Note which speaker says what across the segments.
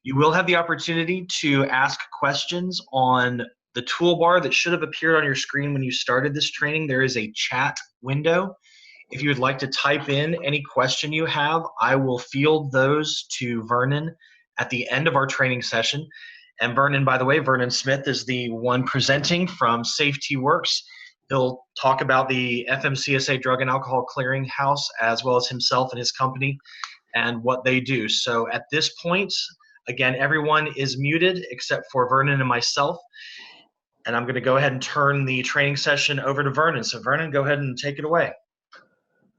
Speaker 1: You will have the opportunity to ask questions on the toolbar that should have appeared on your screen when you started this training. There is a chat window. If you would like to type in any question you have, I will field those to Vernon at the end of our training session. And Vernon, by the way, Vernon Smith is the one presenting from Safe-T-Works. He'll talk about the FMCSA Drug and Alcohol Clearinghouse, as well as himself and his company and what they do. So at this point, again, everyone is muted except for Vernon and myself. And I'm going to go ahead and turn the training session over to Vernon. So Vernon, go ahead and take it away.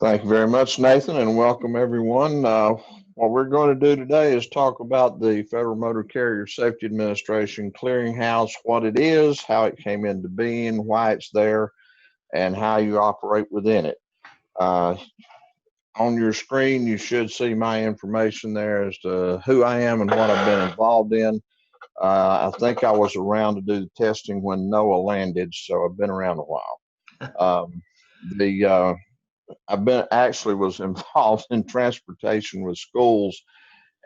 Speaker 2: Thank you very much, Nathan, and welcome everyone. What we're going to do today is talk about the Federal Motor Carrier Safety Administration Clearinghouse, what it is, how it came into being, why it's there, and how you operate within it. On your screen, you should see my information there as to who I am and what I've been involved in. I think I was around to do the testing when NOAA landed, so I've been around a while. Was involved in transportation with schools,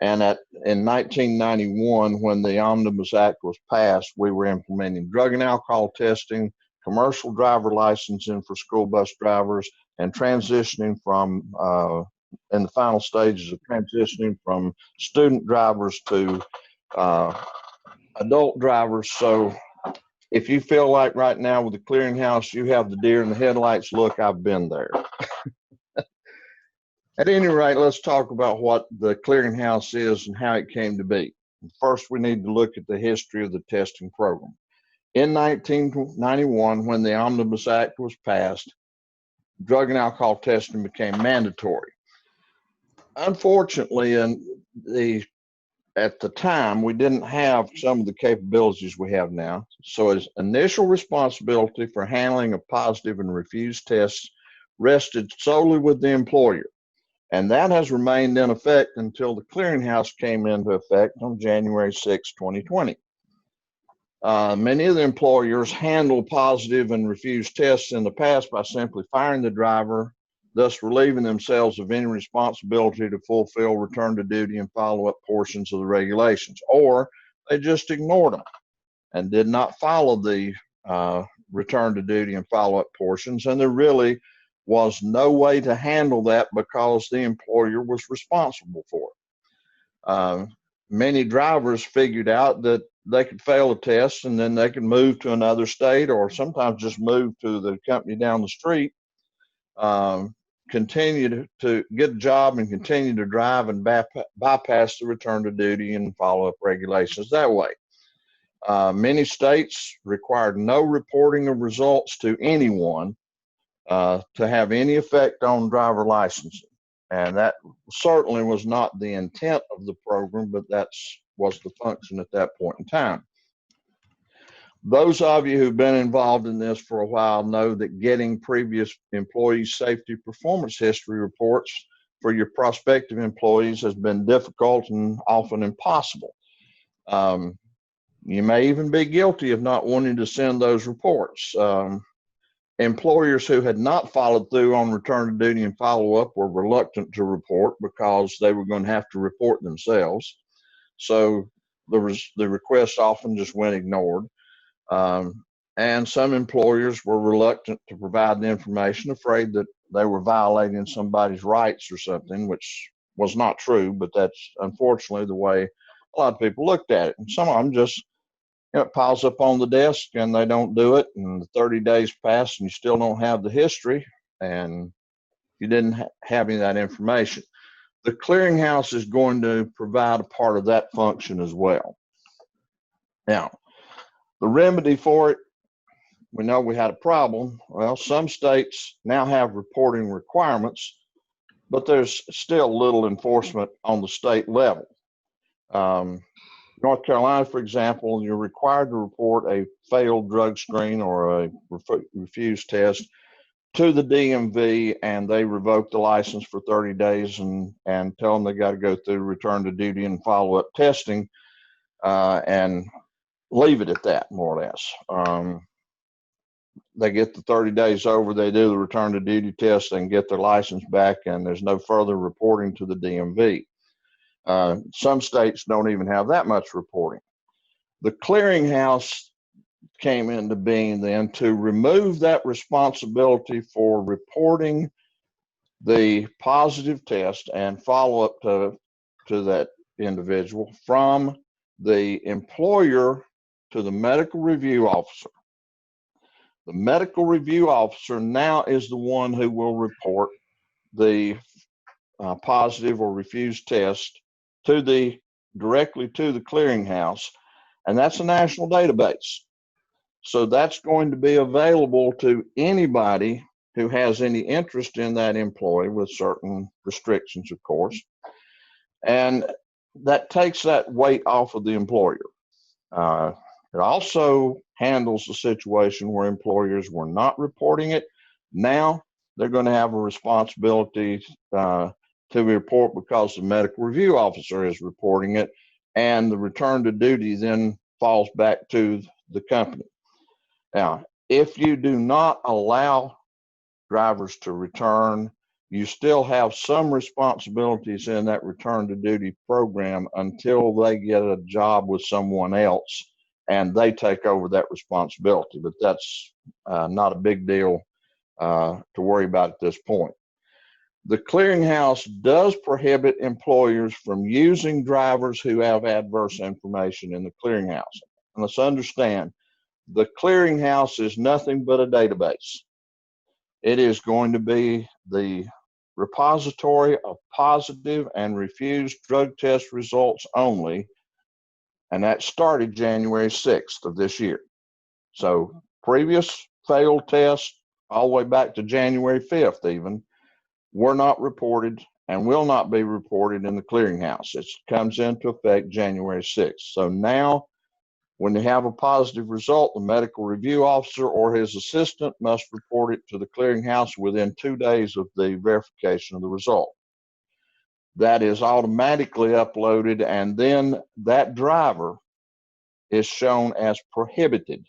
Speaker 2: and in 1991, when the Omnibus Act was passed, we were implementing drug and alcohol testing, commercial driver licensing for school bus drivers, and transitioning from in the final stages of transitioning from student drivers to adult drivers. So if you feel like right now with the clearinghouse you have the deer in the headlights look, I've been there. At any rate, let's talk about what the clearinghouse is and how it came to be. First, we need to look at the history of the testing program. In 1991, when the Omnibus Act was passed, drug and alcohol testing became mandatory. Unfortunately, at the time, we didn't have some of the capabilities we have now. So its initial responsibility for handling of positive and refused tests rested solely with the employer. And that has remained in effect until the clearinghouse came into effect on January 6, 2020. Many of the employers handled positive and refused tests in the past by simply firing the driver, thus relieving themselves of any responsibility to fulfill return to duty and follow-up portions of the regulations, or they just ignored them and did not follow the return to duty and follow-up portions, and there really was no way to handle that because the employer was responsible for it. Many drivers figured out that they could fail a test and then they could move to another state, or sometimes just move to the company down the street, continue to get a job and continue to drive and bypass the return to duty and follow-up regulations that way. Many states required no reporting of results to anyone to have any effect on driver licensing. And that certainly was not the intent of the program, but that was the function at that point in time. Those of you who've been involved in this for a while know that getting previous employee safety performance history reports for your prospective employees has been difficult and often impossible. You may even be guilty of not wanting to send those reports. Employers who had not followed through on return to duty and follow-up were reluctant to report because they were going to have to report themselves. So the requests often just went ignored. And some employers were reluctant to provide the information, afraid that they were violating somebody's rights or something, which was not true, but that's unfortunately the way a lot of people looked at it. And some of them just, it piles up on the desk and they don't do it, and the 30 days pass and you still don't have the history and you didn't have any of that information. The clearinghouse is going to provide a part of that function as well. Now, the remedy for it, we know we had a problem. Well, some states now have reporting requirements, but there's still little enforcement on the state level. North Carolina, for example, you're required to report a failed drug screen or a refused test to the DMV, and they revoke the license for 30 days and tell them they got to go through return to duty and follow-up testing and leave it at that, more or less. They get the 30 days over, they do the return to duty test, and get their license back, and there's no further reporting to the DMV. Some states don't even have that much reporting. The clearinghouse came into being then to remove that responsibility for reporting the positive test and follow up to that individual from the employer to the medical review officer. The medical review officer now is the one who will report the positive or refused test directly to the clearinghouse, and that's a national database. So that's going to be available to anybody who has any interest in that employee, with certain restrictions, of course. And that takes that weight off of the employer. It also handles the situation where employers were not reporting it. Now they're going to have a responsibility to report because the medical review officer is reporting it, and the return to duty then falls back to the company. Now, if you do not allow drivers to return, you still have some responsibilities in that return to duty program until they get a job with someone else and they take over that responsibility. But that's not a big deal to worry about at this point. The clearinghouse does prohibit employers from using drivers who have adverse information in the clearinghouse. And let's understand, the clearinghouse is nothing but a database. It is going to be the repository of positive and refused drug test results only, and that started January 6th of this year. So previous failed tests, all the way back to January 5th even, were not reported and will not be reported in the clearinghouse. It comes into effect January 6th. So now, when they have a positive result, the medical review officer or his assistant must report it to the clearinghouse within 2 days of the verification of the result. That is automatically uploaded, and then that driver is shown as prohibited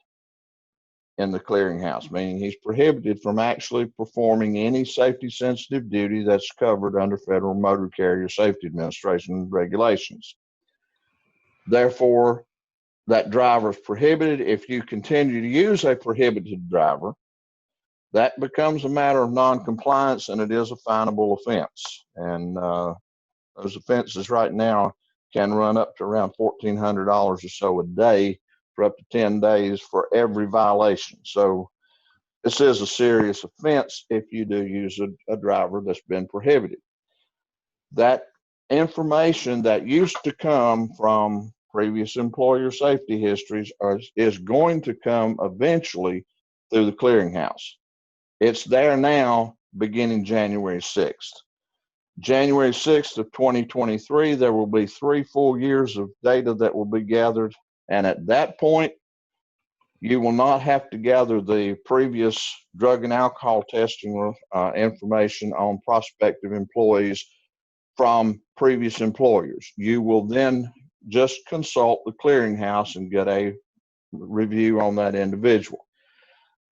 Speaker 2: in the clearinghouse, meaning he's prohibited from actually performing any safety-sensitive duty that's covered under Federal Motor Carrier Safety Administration regulations. Therefore, that driver is prohibited. If you continue to use a prohibited driver, that becomes a matter of non-compliance, and it is a finable offense. And those offenses right now can run up to around $1,400 or so a day for up to 10 days for every violation. So this is a serious offense if you do use a driver that's been prohibited. That information that used to come from previous employer safety histories is going to come eventually through the clearinghouse. It's there now beginning January 6th. January 6th of 2023, there will be 3 full years of data that will be gathered. And at that point, you will not have to gather the previous drug and alcohol testing information on prospective employees from previous employers. You will then just consult the clearinghouse and get a review on that individual.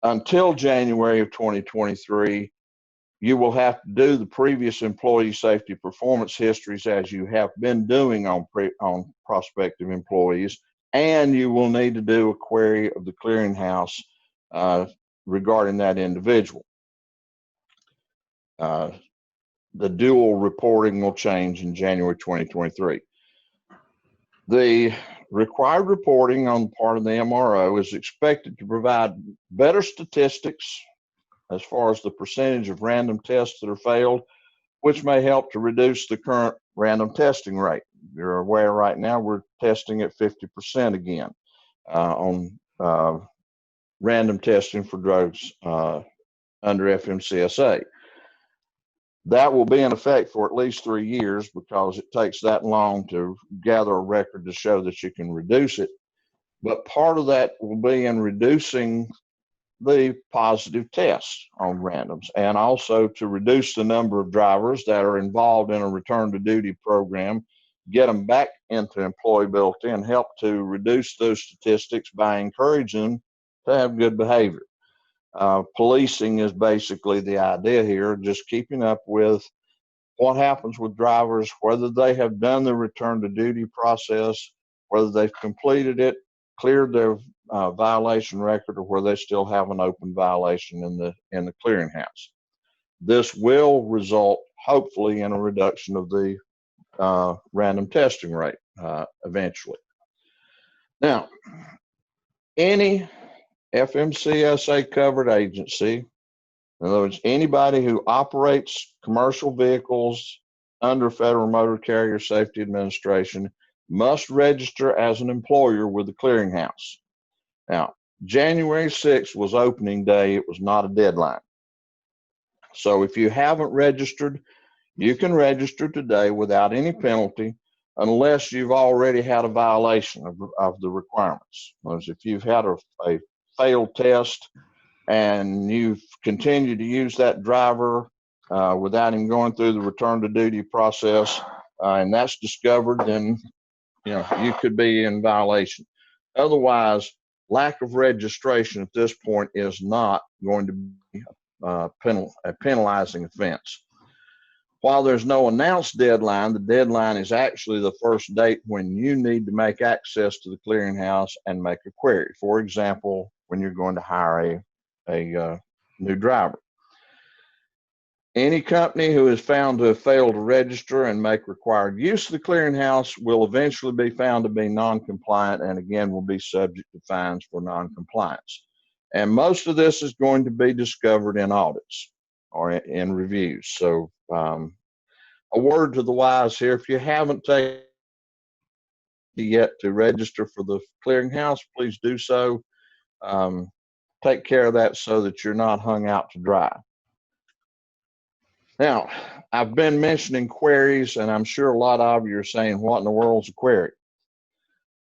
Speaker 2: Until January of 2023, you will have to do the previous employee safety performance histories as you have been doing on prospective employees, and you will need to do a query of the clearinghouse regarding that individual. The dual reporting will change in January 2023. The required reporting on the part of the MRO is expected to provide better statistics as far as the percentage of random tests that are failed, which may help to reduce the current random testing rate. You're aware right now we're testing at 50% again on random testing for drugs under FMCSA. That will be in effect for at least 3 years because it takes that long to gather a record to show that you can reduce it. But part of that will be in reducing the positive tests on randoms, and also to reduce the number of drivers that are involved in a return to duty program, get them back into employability, and help to reduce those statistics by encouraging them to have good behavior. Policing is basically the idea here, just keeping up with what happens with drivers, whether they have done the return to duty process, whether they've completed it, cleared their violation record, or where they still have an open violation in the clearinghouse. This will result, hopefully, in a reduction of the random testing rate eventually. Now, any FMCSA covered agency, in other words, anybody who operates commercial vehicles under Federal Motor Carrier Safety Administration must register as an employer with the clearinghouse. Now, January 6th was opening day. It was not a deadline. So if you haven't registered, you can register today without any penalty unless you've already had a violation of the requirements. Whereas if you've had a failed test and you've continued to use that driver without him going through the return to duty process, and that's discovered, then you could be in violation. Otherwise, lack of registration at this point is not going to be a penalizing offense. While there's no announced deadline, the deadline is actually the first date when you need to make access to the clearinghouse and make a query. For example, when you're going to hire a new driver. Any company who is found to have failed to register and make required use of the clearinghouse will eventually be found to be non-compliant, and again will be subject to fines for non-compliance. And most of this is going to be discovered in audits or in reviews. So a word to the wise here: if you haven't taken yet to register for the clearinghouse, please do so. Take care of that so that you're not hung out to dry. Now, I've been mentioning queries, and I'm sure a lot of you are saying, what in the world's a query?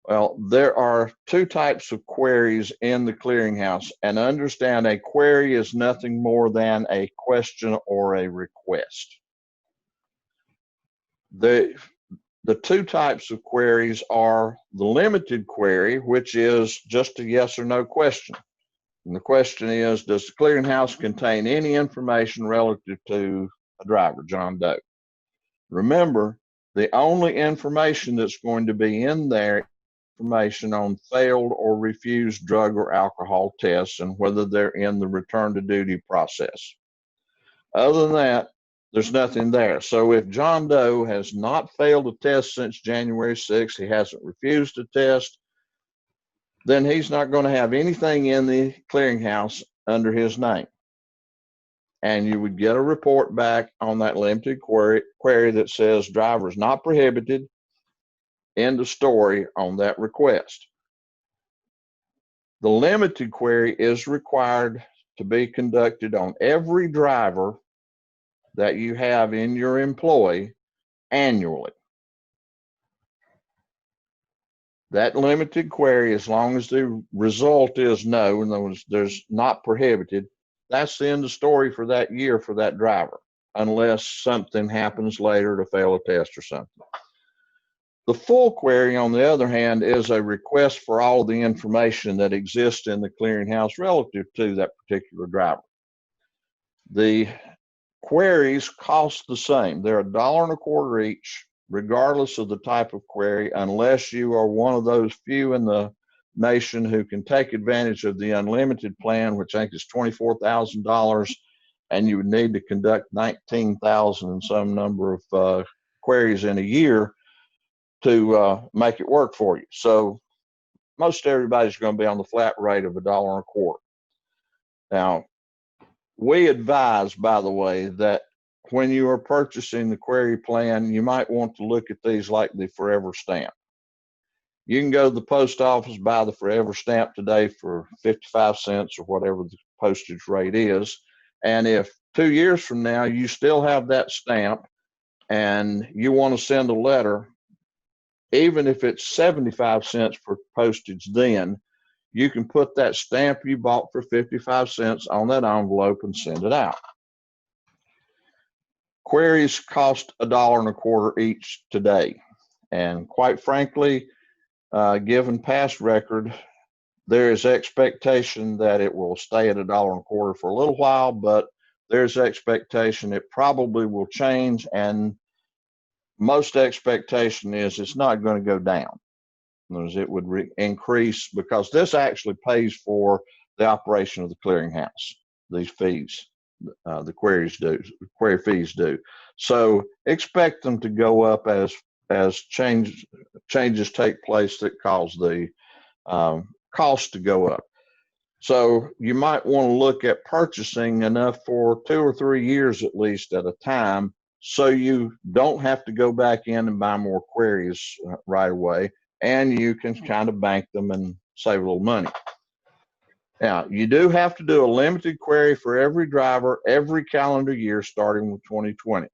Speaker 2: Well, there are two types of queries in the clearinghouse, and understand a query is nothing more than a question or a request. The two types of queries are the limited query, which is just a yes or no question. And the question is, does the clearinghouse contain any information relative to a driver, John Doe? Remember, the only information that's going to be in there is information on failed or refused drug or alcohol tests and whether they're in the return to duty process. Other than that, there's nothing there. So if John Doe has not failed a test since January 6th, he hasn't refused a test, then he's not going to have anything in the clearinghouse under his name. And you would get a report back on that limited query that says driver is not prohibited. End of story on that request. The limited query is required to be conducted on every driver that you have in your employ annually. That limited query, as long as the result is no, in other words, there's not prohibited, that's the end of story for that year for that driver, unless something happens later to fail a test or something. The full query, on the other hand, is a request for all of the information that exists in the clearinghouse relative to that particular driver. The queries cost the same. They're $1.25 each, regardless of the type of query, unless you are one of those few in the nation who can take advantage of the unlimited plan, which I think is $24,000, and you would need to conduct 19,000 and some number of queries in a year to make it work for you. So most everybody's going to be on the flat rate of $1.25. Now, we advise, by the way, that when you are purchasing the query plan, you might want to look at these like the forever stamp. You can go to the post office, buy the forever stamp today for 55 cents or whatever the postage rate is. And if 2 years from now you still have that stamp and you want to send a letter, even if it's 75 cents for postage, then you can put that stamp you bought for 55 cents on that envelope and send it out. Queries cost $1.25 each today. And quite frankly, given past record, there is expectation that it will stay at $1.25 for a little while, but there's expectation it probably will change, and most expectation is it's not going to go down. It would increase, because this actually pays for the operation of the clearinghouse. These fees, the query fees do. So expect them to go up as changes take place that cause the cost to go up. So you might want to look at purchasing enough for 2 or 3 years at least at a time, so you don't have to go back in and buy more queries right away, and you can kind of bank them and save a little money. Now, you do have to do a limited query for every driver every calendar year starting with 2020.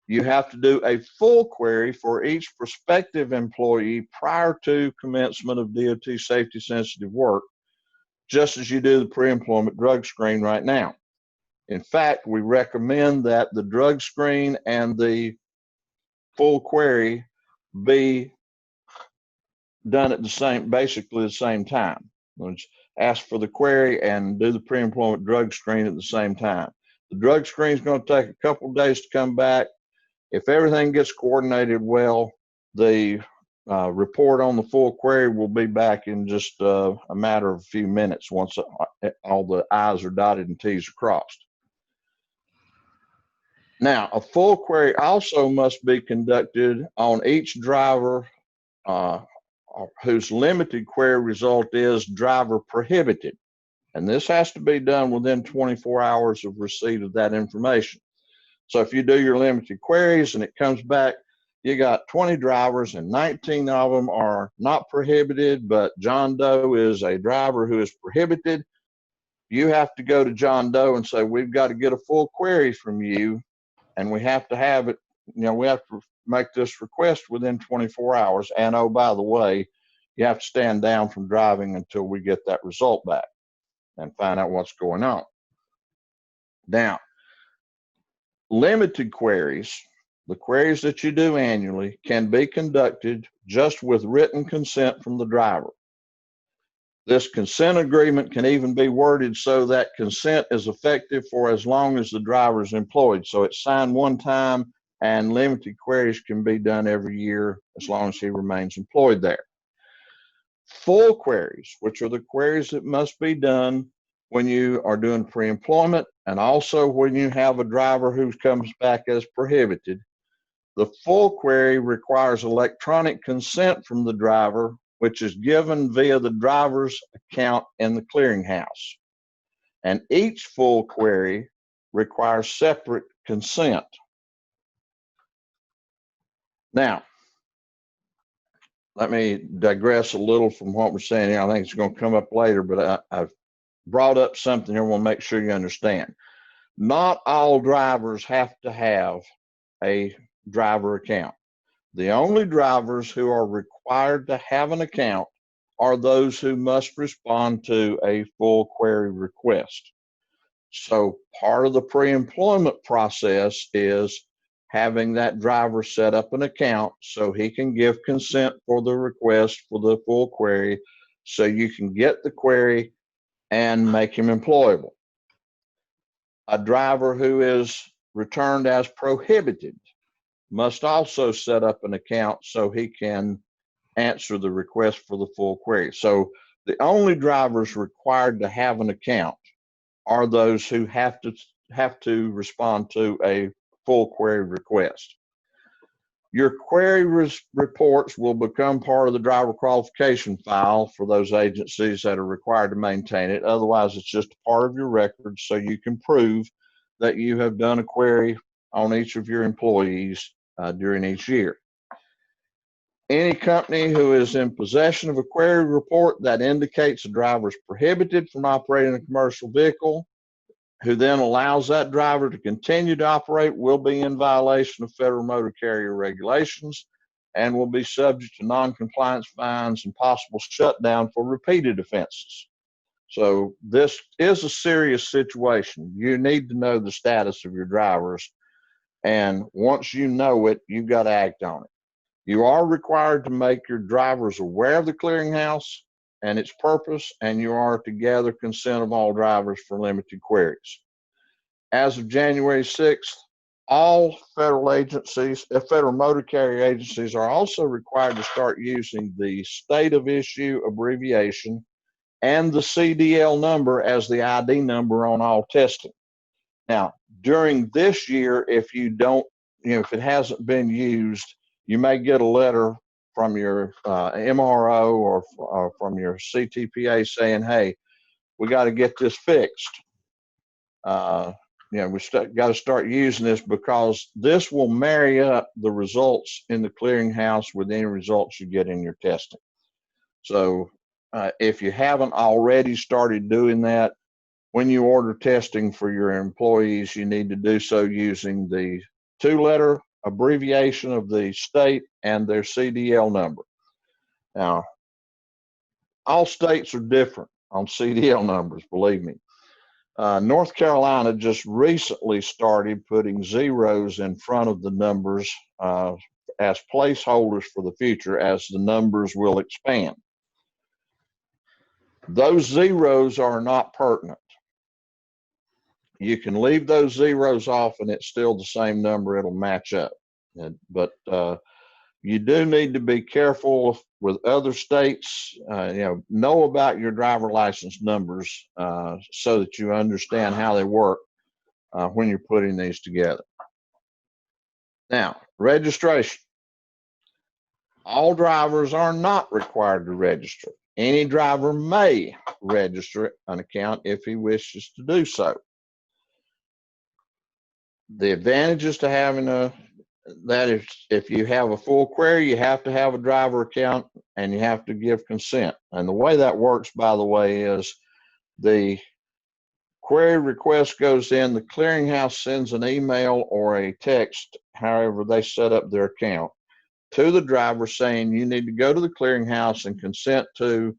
Speaker 2: You have to do a full query for each prospective employee prior to commencement of DOT safety sensitive work, just as you do the pre-employment drug screen right now. In fact, we recommend that the drug screen and the full query be done at basically the same time. Let's ask for the query and do the pre-employment drug screen at the same time. The drug screen is going to take a couple of days to come back. If everything gets coordinated well, the report on the full query will be back in just a matter of a few minutes once all the I's are dotted and T's are crossed. Now, a full query also must be conducted on each driver whose limited query result is driver prohibited. And this has to be done within 24 hours of receipt of that information. So if you do your limited queries and it comes back, you got 20 drivers and 19 of them are not prohibited, but John Doe is a driver who is prohibited, you have to go to John Doe and say, we've got to get a full query from you, and we have to have it, we have to make this request within 24 hours. And oh, by the way, you have to stand down from driving until we get that result back and find out what's going on. Now, limited queries, the queries that you do annually, can be conducted just with written consent from the driver. This consent agreement can even be worded so that consent is effective for as long as the driver is employed. So it's signed one time, and limited queries can be done every year as long as he remains employed there. Full queries, which are the queries that must be done when you are doing pre-employment and also when you have a driver who comes back as prohibited. The full query requires electronic consent from the driver, which is given via the driver's account in the clearinghouse. And each full query requires separate consent. Now, let me digress a little from what we're saying here. I think it's going to come up later, but I've brought up something here. I want to make sure you understand. Not all drivers have to have a driver account. The only drivers who are required to have an account are those who must respond to a full query request. So part of the pre-employment process is having that driver set up an account so he can give consent for the request for the full query, so you can get the query and make him employable. A driver who is returned as prohibited must also set up an account so he can answer the request for the full query. So the only drivers required to have an account are those who have to respond to a full query request. Your query reports will become part of the driver qualification file for those agencies that are required to maintain it. Otherwise, it's just a part of your record, so you can prove that you have done a query on each of your employees during each year. Any company who is in possession of a query report that indicates a driver is prohibited from operating a commercial vehicle, who then allows that driver to continue to operate, will be in violation of federal motor carrier regulations and will be subject to non-compliance fines and possible shutdown for repeated offenses. So this is a serious situation. You need to know the status of your drivers, and once you know it, you've got to act on it. You are required to make your drivers aware of the clearinghouse and its purpose, and you are to gather consent of all drivers for limited queries. As of January 6th, all federal agencies, federal motor carrier agencies are also required to start using the state of issue abbreviation and the CDL number as the ID number on all testing. Now, during this year, if you don't, if it hasn't been used, you may get a letter from your MRO or from your CTPA saying, hey, we got to get this fixed. We got to start using this because this will marry up the results in the clearinghouse with any results you get in your testing. So if you haven't already started doing that, when you order testing for your employees, you need to do so using the 2-letter abbreviation of the state and their CDL number. Now, all states are different on CDL numbers, believe me. North Carolina just recently started putting zeros in front of the numbers as placeholders for the future as the numbers will expand. Those zeros are not pertinent. You can leave those zeros off and it's still the same number, it'll match up. But you do need to be careful with other states, know about your driver license numbers so that you understand how they work when you're putting these together. Now, registration. All drivers are not required to register. Any driver may register an account if he wishes to do so. The advantages to having that is if you have a full query, you have to have a driver account and you have to give consent. And the way that works, by the way, is the query request goes in, the clearinghouse sends an email or a text, however they set up their account, to the driver saying you need to go to the clearinghouse and consent to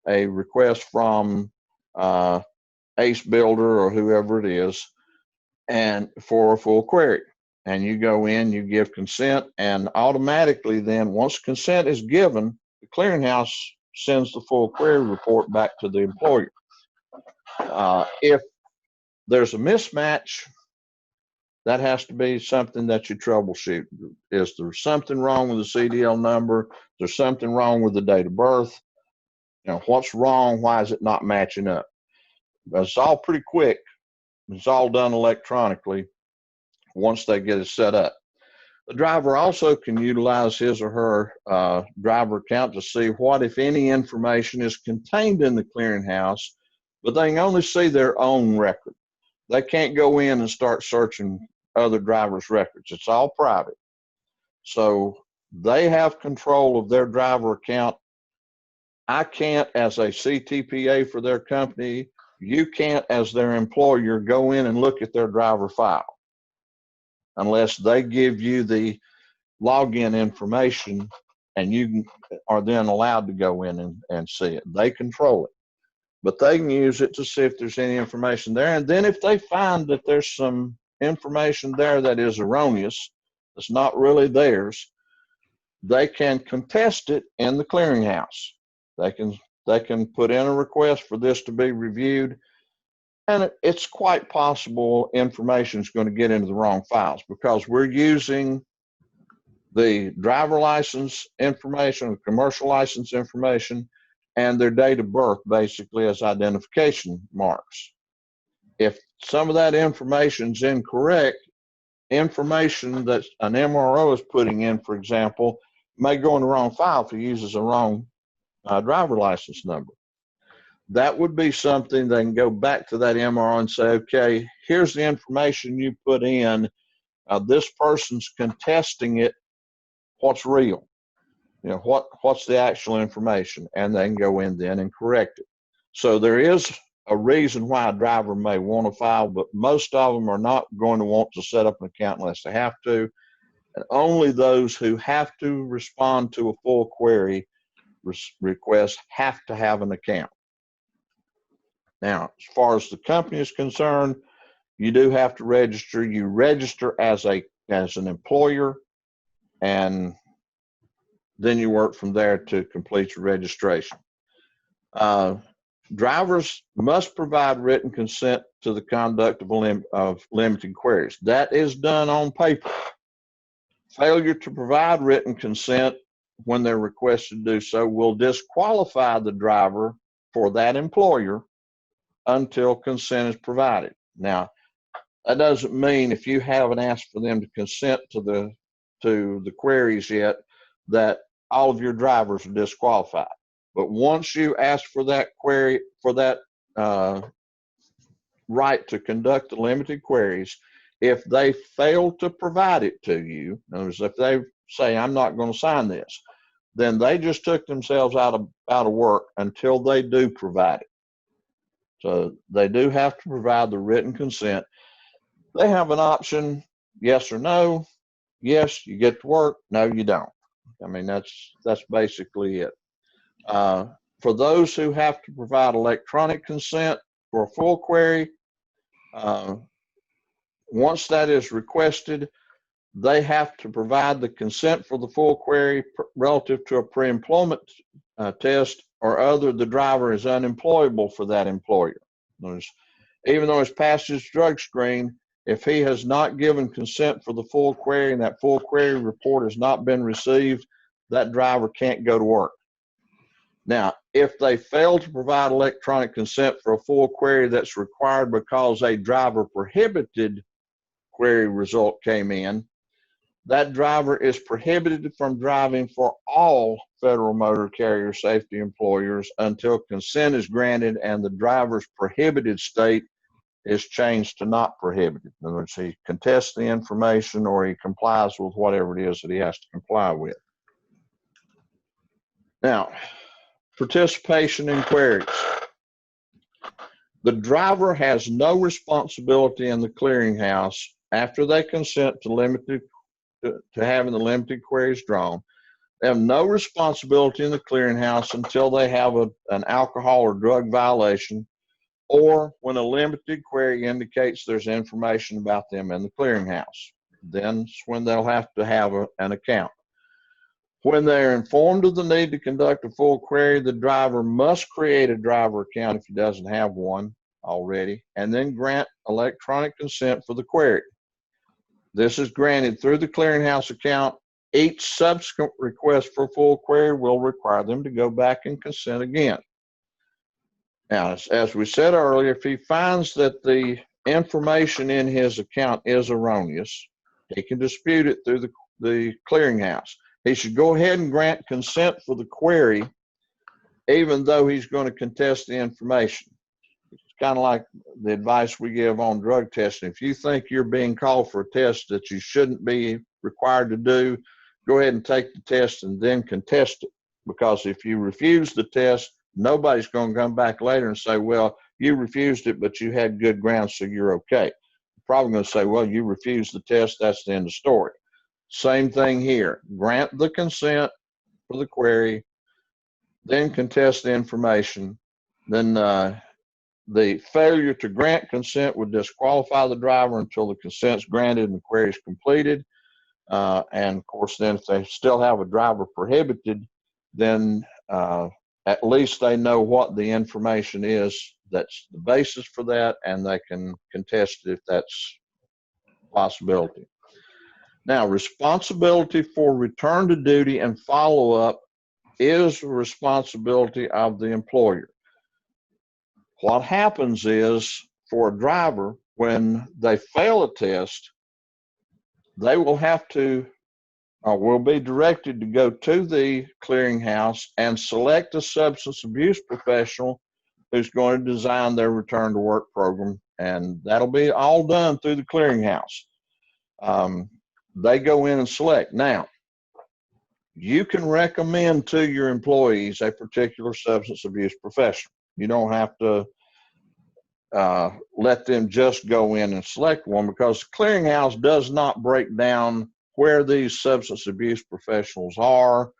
Speaker 2: a request from Ace Builder or whoever it is, and for a full query. And you go in, you give consent, and automatically then, once consent is given, the clearinghouse sends the full query report back to the employer. If there's a mismatch, that has to be something that you troubleshoot. Is there something wrong with the CDL number? Is there something wrong with the date of birth? What's wrong? Why is it not matching up? It's all pretty quick. It's all done electronically once they get it set up. The driver also can utilize his or her driver account to see what, if any, information is contained in the clearinghouse, but they can only see their own record. They can't go in and start searching other drivers' records. It's all private. So they have control of their driver account. I can't, as a CTPA for their company, you can't, as their employer, go in and look at their driver file unless they give you the login information, and you are then allowed to go in and see it. They control it, but they can use it to see if there's any information there. And then if they find that there's some information there that is erroneous, that's not really theirs, they can contest it in the clearinghouse. They can put in a request for this to be reviewed, and it's quite possible information is going to get into the wrong files because we're using the driver license information, commercial license information, and their date of birth basically as identification marks. If some of that information is incorrect, information that an MRO is putting in, for example, may go in the wrong file if he uses a wrong driver license number. That would be something they can go back to that MRO and say, okay, here's the information you put in. This person's contesting it. What's real? What's the actual information? And they can go in then and correct it. So there is a reason why a driver may want to file, but most of them are not going to want to set up an account unless they have to. And only those who have to respond to a full query request have to have an account. Now, as far as the company is concerned, you do have to register. You register as an employer, and then you work from there to complete your registration. Drivers must provide written consent to the conduct of limited queries. That is done on paper. Failure to provide written consent when they're requested to do so will disqualify the driver for that employer until consent is provided. Now, that doesn't mean if you haven't asked for them to consent to the queries yet that all of your drivers are disqualified. But once you ask for that query, for that right to conduct the limited queries, if they fail to provide it to you, in other words, if they say, I'm not going to sign this, then they just took themselves out of work until they do provide it. So they do have to provide the written consent. They have an option, yes or no. Yes, you get to work. No, you don't. I mean, that's basically it. For those who have to provide electronic consent for a full query, once that is requested, they have to provide the consent for the full query relative to a pre-employment test or other the driver is unemployable for that employer. Even though he's passed his drug screen, if he has not given consent for the full query and that full query report has not been received, that driver can't go to work. Now, if they fail to provide electronic consent for a full query that's required because a driver prohibited query result came in, that driver is prohibited from driving for all federal motor carrier safety employers until consent is granted and the driver's prohibited state is changed to not prohibited. In other words, he contests the information or he complies with whatever it is that he has to comply with. Now, participation in queries. The driver has no responsibility in the clearinghouse after they consent to having the limited queries drawn. They have no responsibility in the clearinghouse until they have an alcohol or drug violation, or when a limited query indicates there's information about them in the clearinghouse. Then it's when they'll have to have an account. When they're informed of the need to conduct a full query, the driver must create a driver account if he doesn't have one already, and then grant electronic consent for the query. This is granted through the clearinghouse account. Each subsequent request for a full query will require them to go back and consent again. Now, as we said earlier, if he finds that the information in his account is erroneous, he can dispute it through the clearinghouse. He should go ahead and grant consent for the query, even though he's going to contest the information. It's kind of like the advice we give on drug testing. If you think you're being called for a test that you shouldn't be required to do, go ahead and take the test and then contest it. Because if you refuse the test, nobody's going to come back later and say, well, you refused it, but you had good grounds, so you're okay. You're probably going to say, well, you refused the test, that's the end of the story. Same thing here. Grant the consent for the query, then contest the information. Then the failure to grant consent would disqualify the driver until the consent's granted and the query is completed. And of course, then if they still have a driver prohibited, then at least they know what the information is that's the basis for that, and they can contest it if that's a possibility. Now, responsibility for return to duty and follow-up is the responsibility of the employer. What happens is, for a driver, when they fail a test, they will have to, or will be directed to go to the clearinghouse and select a substance abuse professional who's going to design their return to work program, and that'll be all done through the clearinghouse. They go in and select. Now, you can recommend to your employees a particular substance abuse professional. You don't have to let them just go in and select one, because the clearinghouse does not break down where these substance abuse professionals are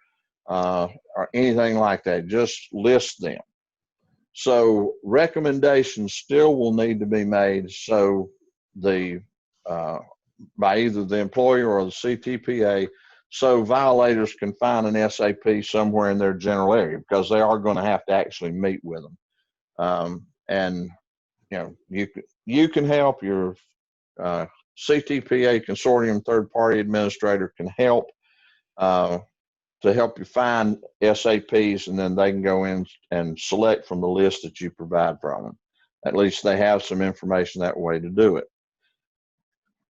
Speaker 2: or anything like that. Just list them. So recommendations still will need to be made, so the by either the employer or the CTPA, so violators can find an SAP somewhere in their general area, because they are going to have to actually meet with them. And you know, you can help, your CTPA consortium third-party administrator can help to help you find SAPs, and then they can go in and select from the list that you provide from them. At least they have some information that way to do it.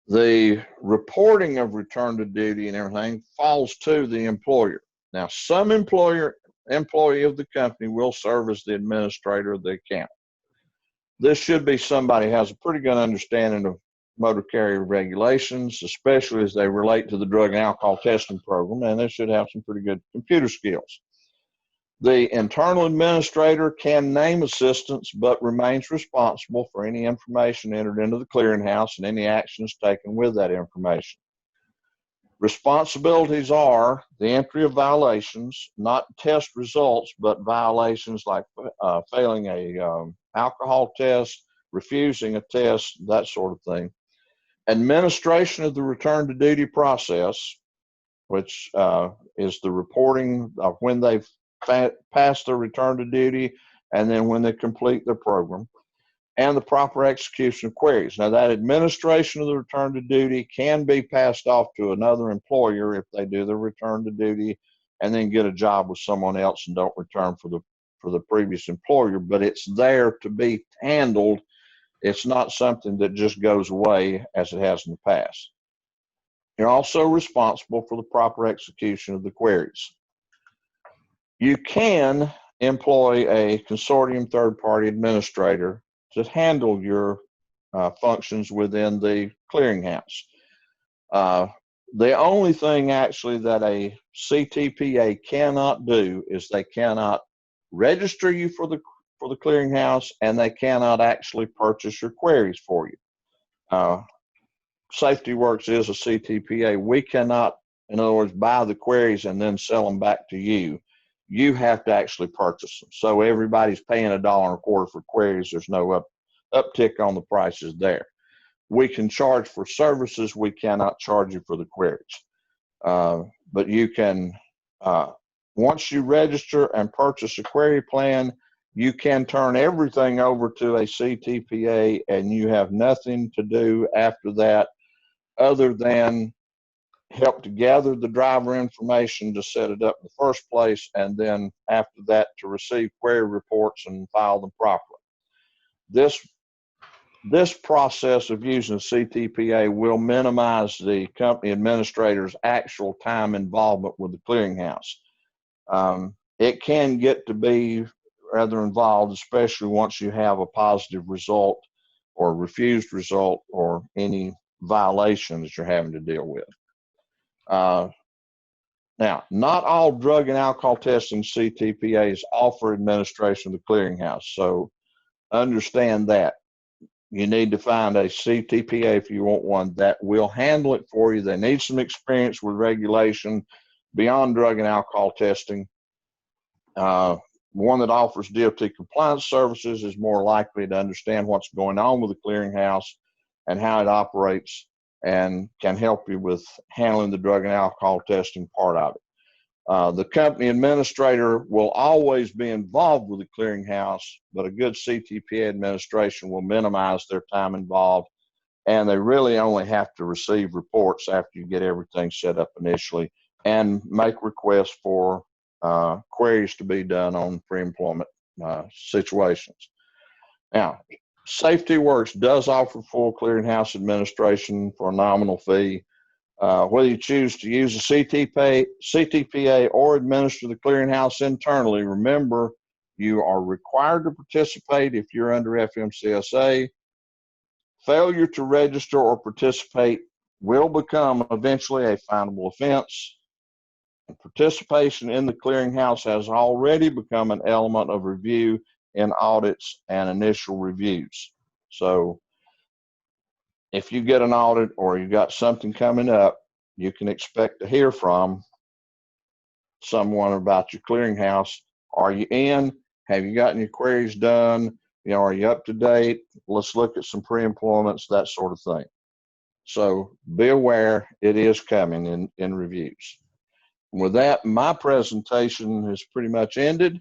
Speaker 2: The reporting of return to duty and everything falls to the employer. Now, some employee of the company will serve as the administrator of the account. This should be somebody who has a pretty good understanding of motor carrier regulations, especially as they relate to the drug and alcohol testing program, and they should have some pretty good computer skills. The internal administrator can name assistants, but remains responsible for any information entered into the clearinghouse and any actions taken with that information. Responsibilities are the entry of violations, not test results, but violations like failing a alcohol test, refusing a test, that sort of thing. Administration of the return to duty process, which is the reporting of when they've passed their return to duty and then when they complete their program, and the proper execution of queries. Now, that administration of the return to duty can be passed off to another employer if they do their return to duty and then get a job with someone else and don't return for the previous employer, but it's there to be handled. It's not something that just goes away as it has in the past. You're also responsible for the proper execution of the queries. You can employ a consortium third-party administrator to handle your functions within the clearinghouse. The only thing actually that a CTPA cannot do is they cannot register you for the clearinghouse, and they cannot actually purchase your queries for you. Safe-T-Works is a CTPA. We cannot, in other words, buy the queries and then sell them back to you. You have to actually purchase them. So everybody's paying $1.25 for queries. There's no uptick on the prices there. We can charge for services. We cannot charge you for the queries. But you can, once you register and purchase a query plan, you can turn everything over to a CTPA, and you have nothing to do after that other than help to gather the driver information to set it up in the first place, and then after that to receive query reports and file them properly. This process of using a CTPA will minimize the company administrator's actual time involvement with the clearinghouse. It can get to be rather involved, especially once you have a positive result or refused result or any violation that you're having to deal with. Now, not all drug and alcohol testing CTPAs offer administration of the clearinghouse, so understand that. You need to find a CTPA if you want one that will handle it for you. They need some experience with regulation beyond drug and alcohol testing. One that offers DOT compliance services is more likely to understand what's going on with the clearinghouse and how it operates, and can help you with handling the drug and alcohol testing part of it. The company administrator will always be involved with the clearinghouse, but a good CTPA administration will minimize their time involved, and they really only have to receive reports after you get everything set up initially and make requests for queries to be done on pre-employment situations. Now, Safe-T-Works does offer full clearinghouse administration for a nominal fee. Whether you choose to use a CTPA or administer the clearinghouse internally, remember, you are required to participate if you're under FMCSA. Failure to register or participate will become eventually a finable offense. And participation in the clearinghouse has already become an element of review in audits and initial reviews. So if you get an audit or you got something coming up, you can expect to hear from someone about your clearinghouse. Are you in? Have you gotten your queries done? You know, are you up to date? Let's look at some pre-employments, that sort of thing. So be aware, it is coming in reviews. With that, my presentation is pretty much ended.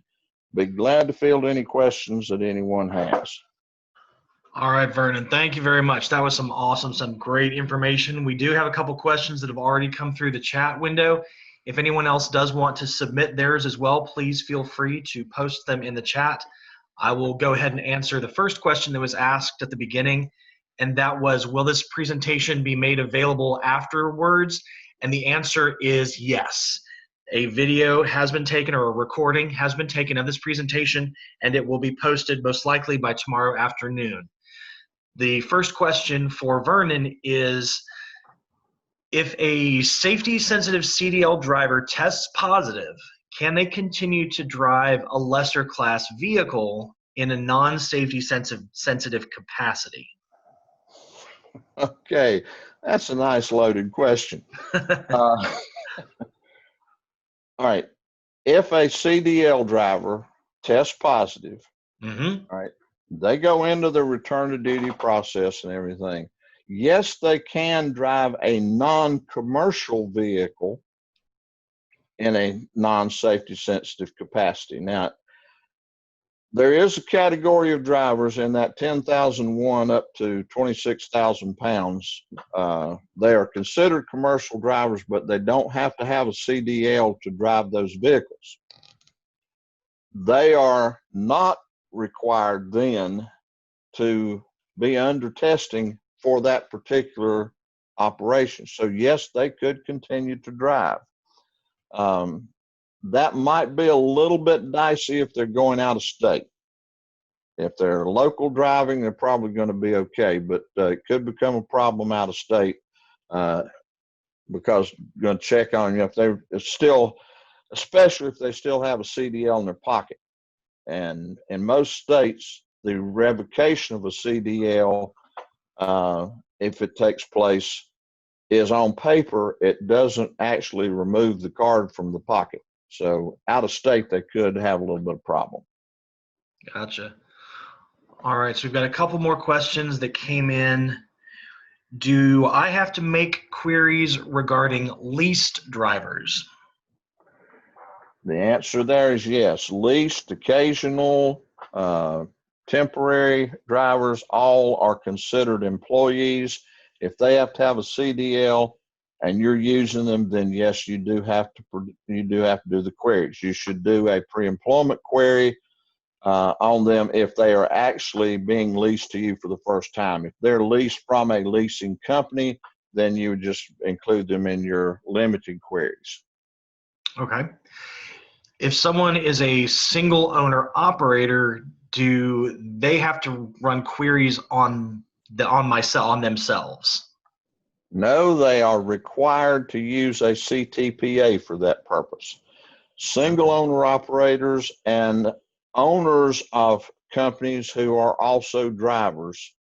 Speaker 2: Be glad to field any questions that anyone has.
Speaker 1: All right, Vernon, thank you very much. That was some great information. We do have a couple questions that have already come through the chat window. If anyone else does want to submit theirs as well, please feel free to post them in the chat. I will go ahead and answer the first question that was asked at the beginning, and that was, will this presentation be made available afterwards? And the answer is yes. A video has been taken, or a recording has been taken of this presentation, and it will be posted most likely by tomorrow afternoon. The first question for Vernon is, if a safety-sensitive CDL driver tests positive, can they continue to drive a lesser class vehicle in a non-safety sensitive capacity?
Speaker 2: Okay, that's a nice loaded question. All right, if a CDL driver tests positive, all right, they go into the return to duty process and everything. Yes, they can drive a non-commercial vehicle in a non-safety sensitive capacity. Now, there is a category of drivers in that 10,001 up to 26,000 pounds. They are considered commercial drivers, but they don't have to have a CDL to drive those vehicles. They are not required then to be under testing for that particular operation. So yes, they could continue to drive. That might be a little bit dicey if they're going out of state. If they're local driving, they're probably going to be okay, but it could become a problem out of state because you're going to check on you if they're still, especially if they still have a CDL in their pocket. And in most states, the revocation of a CDL, if it takes place, is on paper. It doesn't actually remove the card from the pocket. So out of state, they could have a little bit of problem.
Speaker 1: Gotcha. All right, so we've got a couple more questions that came in. Do I have to make queries regarding leased drivers?
Speaker 2: The answer there is yes. Leased, occasional, temporary drivers, all are considered employees. If they have to have a CDL and you're using them, then yes, you do have to do the queries. You should do a pre-employment query on them if they are actually being leased to you for the first time. If they're leased from a leasing company, then you would just include them in your limited queries.
Speaker 1: Okay. If someone is a single owner operator, do they have to run queries on themselves?
Speaker 2: No, they are required to use a CTPA for that purpose. Single owner operators and owners of companies who are also drivers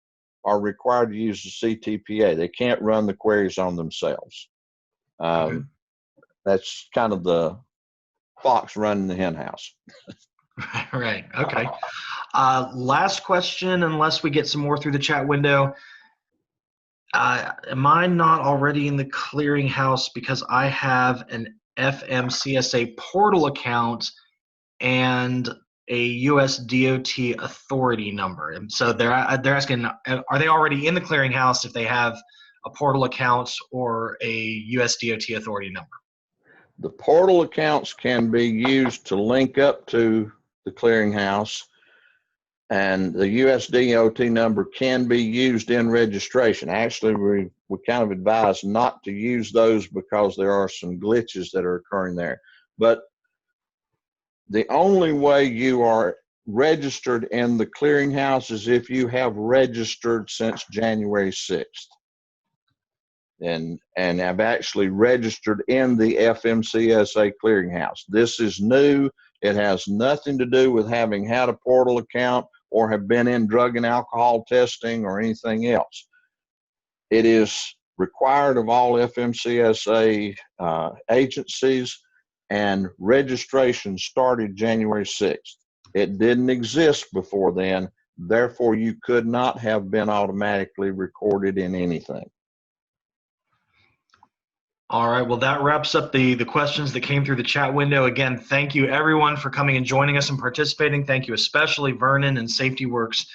Speaker 2: are required to use the CTPA. They can't run the queries on themselves.
Speaker 1: Okay.
Speaker 2: That's kind of the fox running the hen house.
Speaker 1: Right. Okay. Last question, unless we get some more through the chat window. Am I not already in the clearinghouse because I have an FMCSA portal account and a US DOT authority number? And so they're asking, are they already in the clearinghouse if they have a portal account or a US DOT authority number?
Speaker 2: The portal accounts can be used to link up to the clearinghouse, and the US DOT number can be used in registration. Actually, we kind of advise not to use those because there are some glitches that are occurring there. But the only way you are registered in the clearinghouse is if you have registered since January 6th. And have actually registered in the FMCSA Clearinghouse. This is new. It has nothing to do with having had a portal account or have been in drug and alcohol testing or anything else. It is required of all FMCSA agencies, and registration started January 6th. It didn't exist before then. Therefore, you could not have been automatically recorded in anything.
Speaker 1: All right, well, that wraps up the questions that came through the chat window. Again, thank you everyone for coming and joining us and participating. Thank you especially Vernon and Safe-T-Works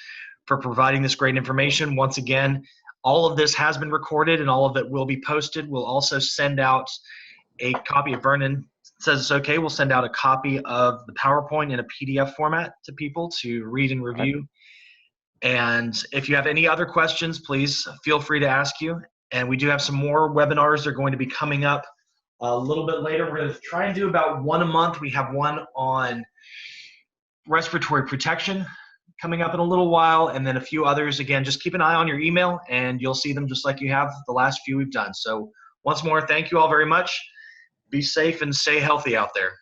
Speaker 1: for providing this great information. Once again, all of this has been recorded and all of it will be posted. We'll also send out a copy. If Vernon says it's okay, we'll send out a copy of the PowerPoint in a PDF format to people to read and review. And if you have any other questions, please feel free to ask you. And we do have some more webinars that are going to be coming up a little bit later. We're going to try and do about one a month. We have one on respiratory protection coming up in a little while, and then a few others. Again, just keep an eye on your email and you'll see them just like you have the last few we've done. So once more, thank you all very much. Be safe and stay healthy out there.